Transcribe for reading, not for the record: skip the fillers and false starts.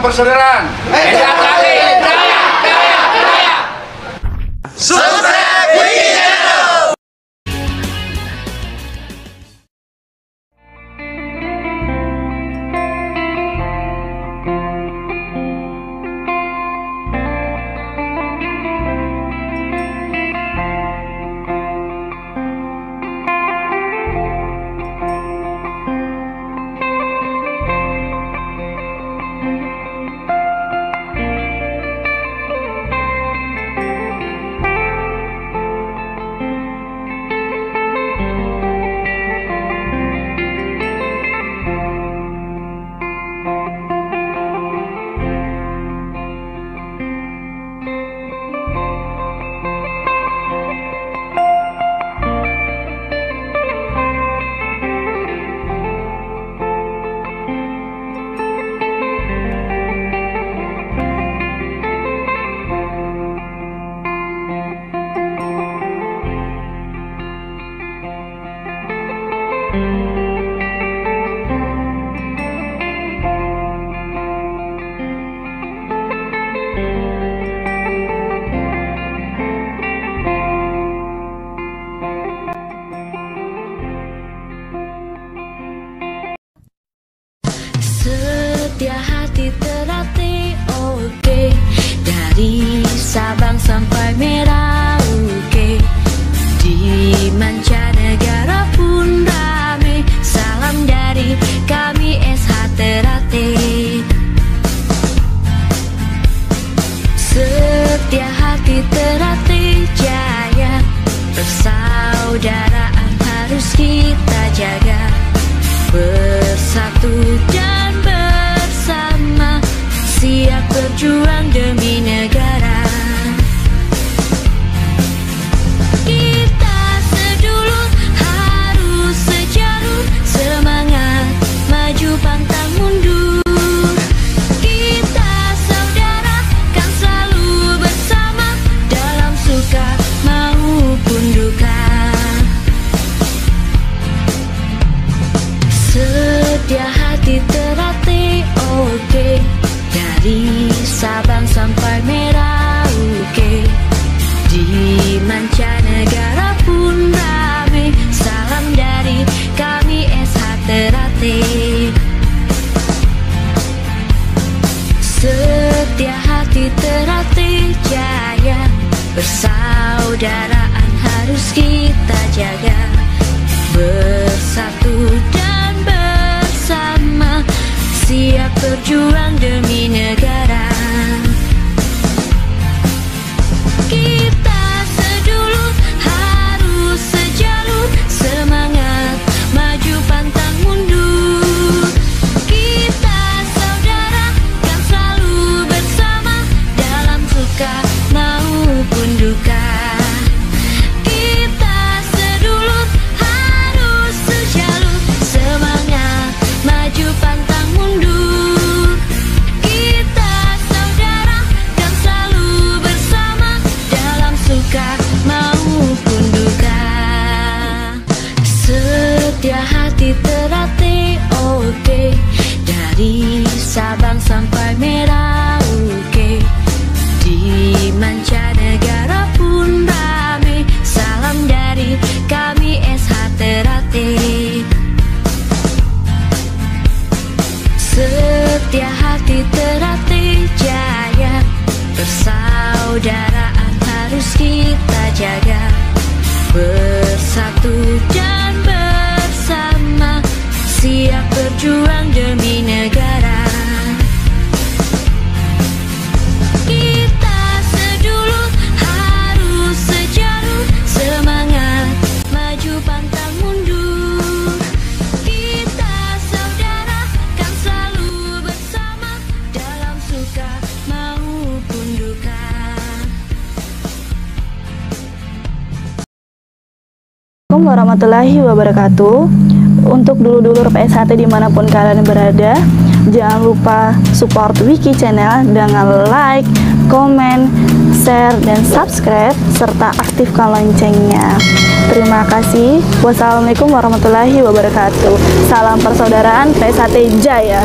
persaudaraan. SHT Jaya, Jaya, Jaya. Subscribe Wiki Channel. Setia hati terlatih, oke. Dari Sabang sampai Merauke, di mancanegara pun rame. Salam dari kami SHT Terlatih. Setia hati terlatih jaya, persaudaraan harus kita jaga. Bersatu dan bersama, siap berjuang demi negara. Kita sedulur harus sejalur, semangat maju pantang mundur. Kita saudara kan selalu bersama, dalam suka maupun duka. Setia hati terlatih, oke. Dari Sabang sampai Merauke, di mancanegara pun rame. Salam dari kami SHT Terlatih. Setia hati terlatih jaya, persaudaraan harus kita jaga. Bersatu dan bersama, siap berjuang demi negara. Kita sedulur harus sejalur, semangat maju pantang mundur. Kita saudara kan selalu bersama, dalam suka maupun duka. Kita sedulur harus sejalur, semangat maju pantang mundur. Kita saudara kan selalu bersama, dalam suka maupun duka. Setia hati terlatih, oke. Dari Sabang sampai Merauke, di mancanegara pun rame. Salam dari kami SHT Terlatih. Setia hati terlatih jaya, persaudaraan harus kita jaga. Bersatu dan bersama, siap berjuang demi negara. Kita sedulur harus sejalur, semangat maju pantang mundur. Kita saudara kan selalu bersama, dalam suka maupun duka. Assalamualaikum warahmatullahi wabarakatuh. Untuk dulur-dulur PSHT dimanapun kalian berada, jangan lupa support Wiki Channel dengan like, komen, share, dan subscribe, serta aktifkan loncengnya. Terima kasih. Wassalamualaikum warahmatullahi wabarakatuh. Salam persaudaraan PSHT Jaya.